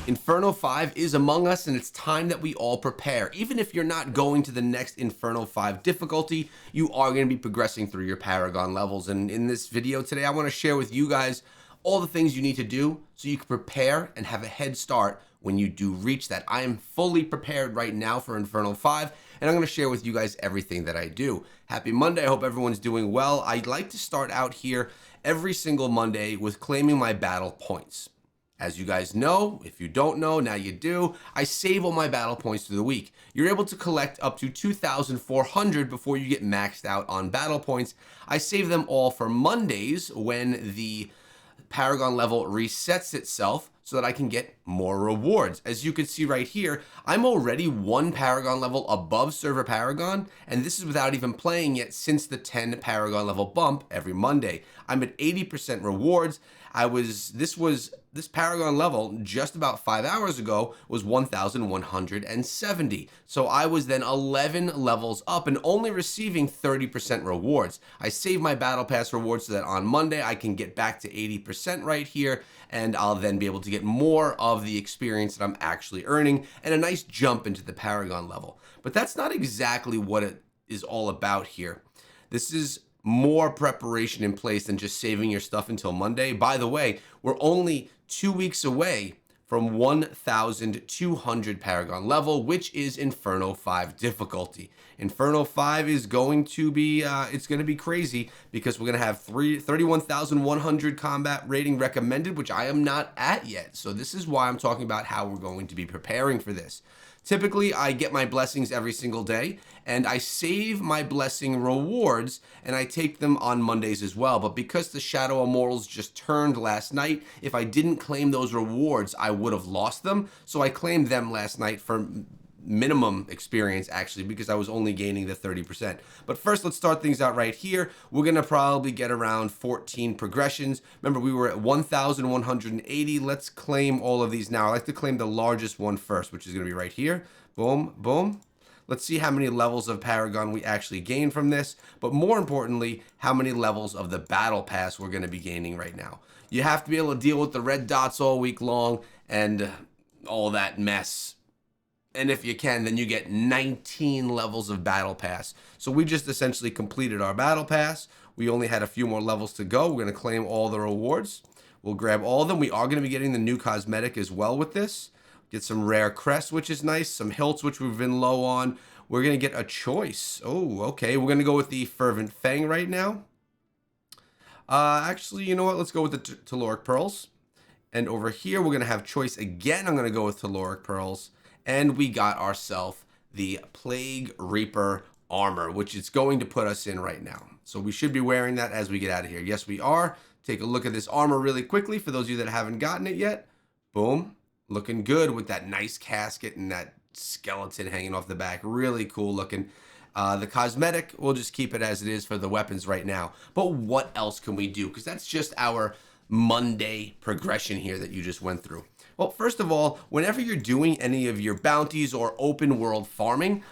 Inferno 5 is among us, and it's time that we all prepare. Even if you're not going to the next Inferno 5 difficulty, you are going to be progressing through your Paragon levels. And in this video today, I want to share with you guys all the things you need to do so you can prepare and have a head start when you do reach that. I am fully prepared right now for Inferno 5, and I'm going to share with you guys everything that I do. Happy Monday. I hope everyone's doing well. I'd like to start out here every single Monday with claiming my battle points. As you guys know, if you don't know, now you do, I save all my battle points through the week. You're able to collect up to 2,400 before you get maxed out on battle points. I save them all for Mondays when the Paragon level resets itself so that I can get more rewards. As you can see right here, I'm already one Paragon level above Server Paragon, and this is without even playing yet since the 10 Paragon level bump every Monday. I'm at 80% rewards. This Paragon level just about 5 hours ago was 1,170. So I was then 11 levels up and only receiving 30% rewards. I save my Battle Pass rewards so that on Monday I can get back to 80% right here, and I'll then be able to get more of the experience that I'm actually earning and a nice jump into the Paragon level. But that's not exactly what it is all about here. This is more preparation in place than just saving your stuff until Monday. By the way, we're only 2 weeks away from 1,200 Paragon level, which is Inferno 5 difficulty. Inferno 5 is going to be, it's going to be crazy because we're going to have 31,100 combat rating recommended, which I am not at yet. So this is why I'm talking about how we're going to be preparing for this. Typically, I get my blessings every single day, and I save my blessing rewards, and I take them on Mondays as well. But because the Shadow Immortals just turned last night, if I didn't claim those rewards, I would have lost them. So I claimed them last night for minimum experience, actually, because I was only gaining the 30%. But first, let's start things out right here. We're going to probably get around 14 progressions. Remember, we were at 1,180. Let's claim all of these now. I like to claim the largest one first, which is going to be right here. Boom, boom. Let's see how many levels of Paragon we actually gain from this, but more importantly, how many levels of the Battle Pass we're going to be gaining right now. You have to be able to deal with the red dots all week long and all that mess. And if you can, then you get 19 levels of Battle Pass. So we just essentially completed our Battle Pass. We only had a few more levels to go. We're going to claim all the rewards. We'll grab all of them. We are going to be getting the new cosmetic as well with this. Get some rare crests, which is nice. Some hilts, which we've been low on. We're going to get a choice. Oh, okay. We're going to go with the Fervent Fang right now. Actually, you know what? Let's go with the Telluric Pearls. And over here, we're going to have choice again. I'm going to go with Telluric Pearls. And we got ourselves the Plague Reaper armor, which is going to put us in right now. So we should be wearing that as we get out of here. Yes, we are. Take a look at this armor really quickly for those of you that haven't gotten it yet. Boom. Looking good with that nice casket and that skeleton hanging off the back. Really cool looking. The cosmetic, we'll just keep it as it is for the weapons right now. But what else can we do? Because that's just our Monday progression here that you just went through. Well, first of all, whenever you're doing any of your bounties or open world farming,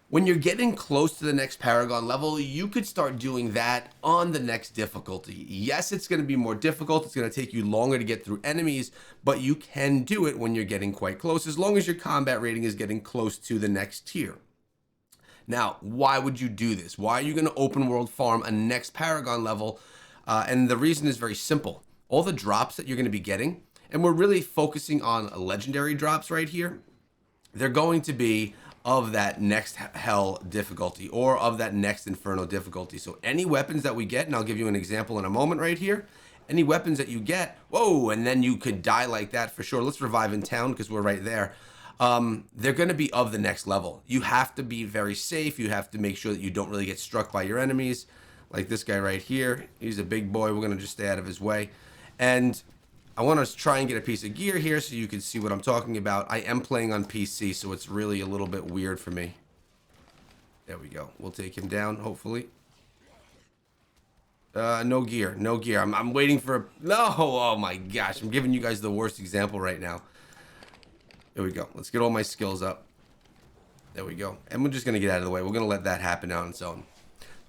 when you're getting close to the next Paragon level, you could start doing that on the next difficulty. Yes, it's going to be more difficult. It's going to take you longer to get through enemies, but you can do it when you're getting quite close, as long as your combat rating is getting close to the next tier. Now, why would you do this? Why are you going to open world farm a next Paragon level? And the reason is very simple. All the drops that you're going to be getting, and we're really focusing on legendary drops right here, they're going to be of that next hell difficulty or of that next inferno difficulty. So any weapons that we get, and I'll give you an example in a moment right here, any weapons that you get, whoa, and then you could die like that for sure. Let's revive in town because we're right there. They're going to be of the next level. You have to be very safe. You have to make sure that you don't really get struck by your enemies. Like this guy right here, he's a big boy. We're going to just stay out of his way. And I want to try and get a piece of gear here so you can see what I'm talking about. I am playing on PC, so it's really a little bit weird for me. There we go. We'll take him down, hopefully. No gear. No gear. I'm waiting for a... No! Oh my gosh. I'm giving you guys the worst example right now. There we go. Let's get all my skills up. There we go. And we're just going to get out of the way. We're going to let that happen on its own.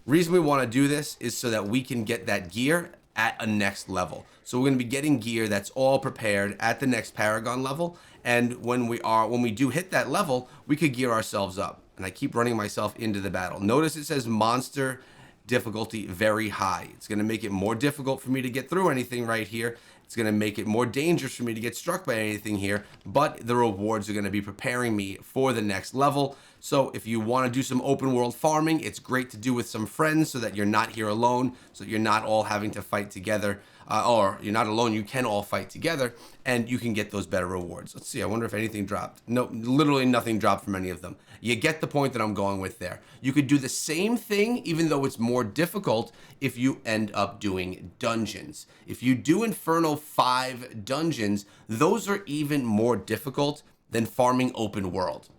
Reason we want to do this is so that we can get that gear at a next level. So we're going to be getting gear that's all prepared at the next Paragon level. And when we do hit that level, we could gear ourselves up. And I keep running myself into the battle. Notice it says monster difficulty very high. It's going to make it more difficult for me to get through anything right here. It's going to make it more dangerous for me to get struck by anything here, but the rewards are going to be preparing me for the next level. So if you want to do some open world farming, it's great to do with some friends so that you're not here alone, so that you're not all having to fight together, or you're not alone, you can all fight together, and you can get those better rewards. Let's see, I wonder if anything dropped. No, literally nothing dropped from any of them. You get the point that I'm going with there. You could do the same thing, even though it's more difficult, if you end up doing dungeons. If you do Inferno 5 dungeons, those are even more difficult than farming open world.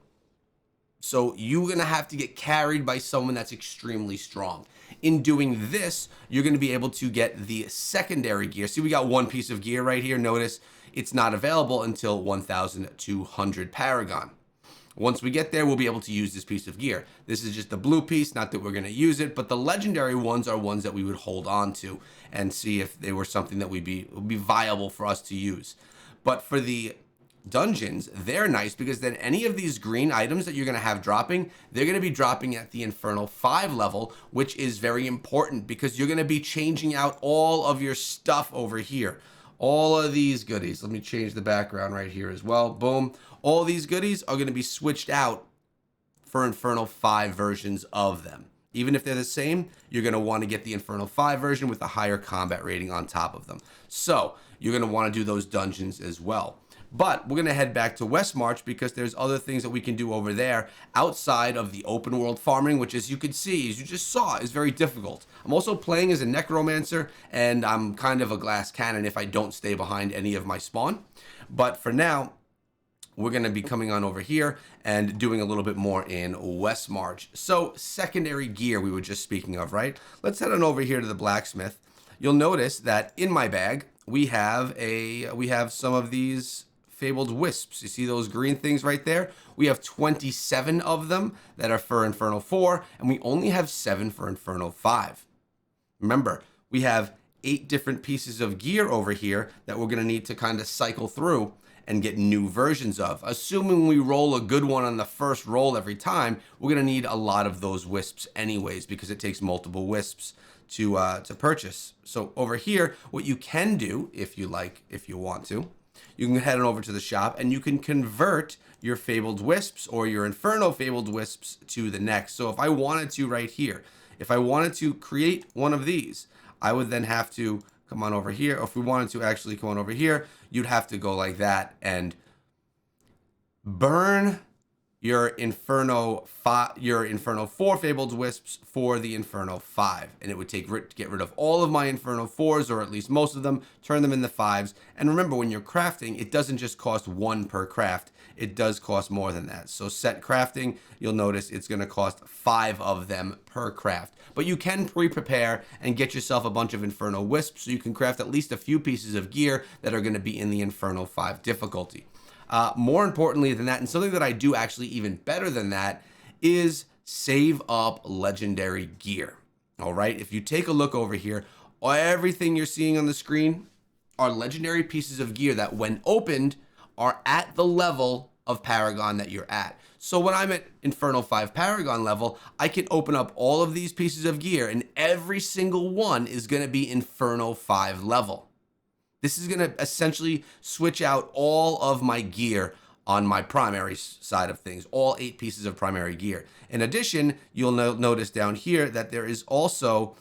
So you're going to have to get carried by someone that's extremely strong. In doing this, you're going to be able to get the secondary gear. See, we got one piece of gear right here. Notice it's not available until 1,200 Paragon. Once we get there, we'll be able to use this piece of gear. This is just the blue piece, not that we're going to use it, but the legendary ones are ones that we would hold on to and see if they were something that would be viable for us to use. But for the dungeons, they're nice because then any of these green items that you're going to have dropping, they're going to be dropping at the Inferno 5 level, which is very important because you're going to be changing out all of your stuff over here. All of these goodies. Let me change the background right here as well. Boom. All these goodies are going to be switched out for Inferno 5 versions of them. Even if they're the same, you're going to want to get the Inferno 5 version with a higher combat rating on top of them. So you're going to want to do those dungeons as well. But we're going to head back to West March because there's other things that we can do over there outside of the open world farming, which, as you can see, as you just saw, is very difficult. I'm also playing as a necromancer, and I'm kind of a glass cannon if I don't stay behind any of my spawn. But for now, we're going to be coming on over here and doing a little bit more in West March. So secondary gear we were just speaking of, right? Let's head on over here to the blacksmith. You'll notice that in my bag, we have some of these fabled wisps. You see those green things right there? We have 27 of them that are for Inferno 4, and we only have 7 for Inferno 5. Remember, we have 8 different pieces of gear over here that we're going to need to kind of cycle through and get new versions of. Assuming we roll a good one on the first roll every time, we're going to need a lot of those wisps anyways because it takes multiple wisps to purchase. So over here, what you can do, if you want to, you can head on over to the shop and you can convert your fabled wisps or your Inferno fabled wisps to the next. So if I wanted to right here, if I wanted to create one of these, I would then have to come on over here. Or if we wanted to actually come on over here, you'd have to go like that and burn your Inferno 4 fabled wisps for the Inferno 5, and it would get rid of all of my Inferno 4s, or at least most of them, turn them into 5s. And remember, when you're crafting, it doesn't just cost 1 per craft, it does cost more than that. So set crafting, you'll notice it's going to cost 5 of them per craft. But you can pre-prepare and get yourself a bunch of Inferno wisps so you can craft at least a few pieces of gear that are going to be in the Inferno 5 difficulty. More importantly than that, and something that I do actually even better than that, is save up legendary gear. All right, if you take a look over here, everything you're seeing on the screen are legendary pieces of gear that when opened are at the level of Paragon that you're at. So when I'm at Inferno 5 Paragon level, I can open up all of these pieces of gear and every single one is going to be Inferno 5 level. This is going to essentially switch out all of my gear on my primary side of things, all 8 pieces of primary gear. In addition, you'll notice down here that there is also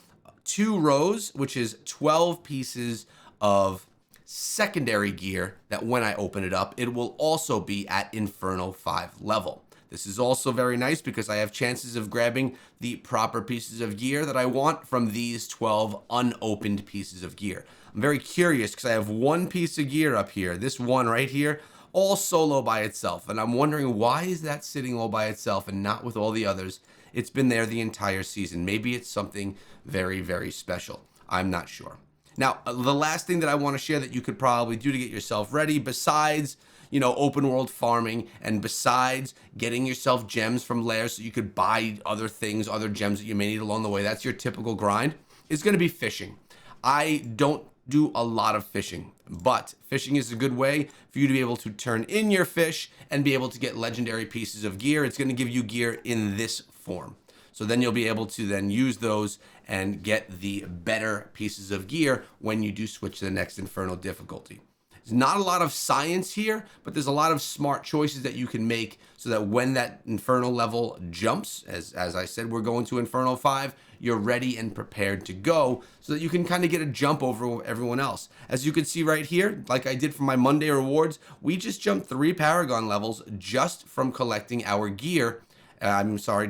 2 rows, which is 12 pieces of secondary gear that when I open it up, it will also be at Inferno 5 level. This is also very nice because I have chances of grabbing the proper pieces of gear that I want from these 12 unopened pieces of gear. I'm very curious because I have one piece of gear up here, this one right here, all solo by itself. And I'm wondering, why is that sitting all by itself and not with all the others? It's been there the entire season. Maybe it's something very, very special. I'm not sure. Now, the last thing that I want to share that you could probably do to get yourself ready, besides open world farming, and besides getting yourself gems from lairs so you could buy other things, other gems that you may need along the way, that's your typical grind, is going to be fishing. I don't do a lot of fishing, but fishing is a good way for you to be able to turn in your fish and be able to get legendary pieces of gear. It's going to give you gear in this form. So then you'll be able to then use those and get the better pieces of gear when you do switch to the next Infernal difficulty. There's not a lot of science here, but there's a lot of smart choices that you can make so that when that Infernal level jumps, as I said, we're going to Infernal 5, you're ready and prepared to go so that you can kind of get a jump over everyone else. As you can see right here, like I did for my Monday rewards, we just jumped 3 Paragon levels just from collecting our gear.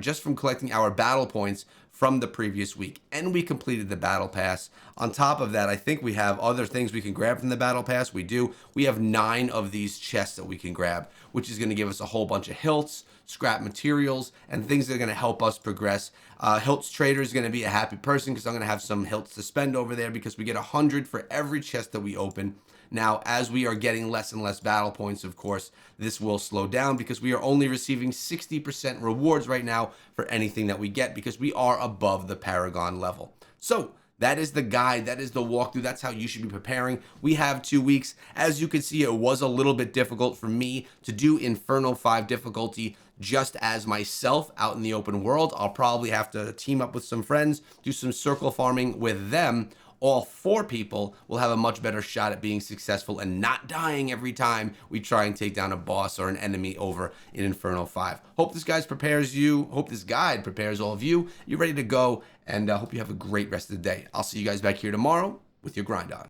Just from collecting our battle points from the previous week. And we completed the battle pass. On top of that, I think we have other things we can grab from the battle pass. We do. We have 9 of these chests that we can grab, which is going to give us a whole bunch of hilts, scrap materials, and things that are going to help us progress. Hilts Trader is going to be a happy person because I'm going to have some hilts to spend over there because we get 100 for every chest that we open. Now, as we are getting less and less battle points, of course, this will slow down because we are only receiving 60% rewards right now for anything that we get because we are above the Paragon level. So that is the guide. That is the walkthrough. That's how you should be preparing. We have 2 weeks. As you can see, it was a little bit difficult for me to do Infernal 5 difficulty just as myself out in the open world. I'll probably have to team up with some friends, do some circle farming with them. All 4 people will have a much better shot at being successful and not dying every time we try and take down a boss or an enemy over in Infernal 5. Hope this guide prepares all of you. You're ready to go, and hope you have a great rest of the day. I'll see you guys back here tomorrow with your grind on.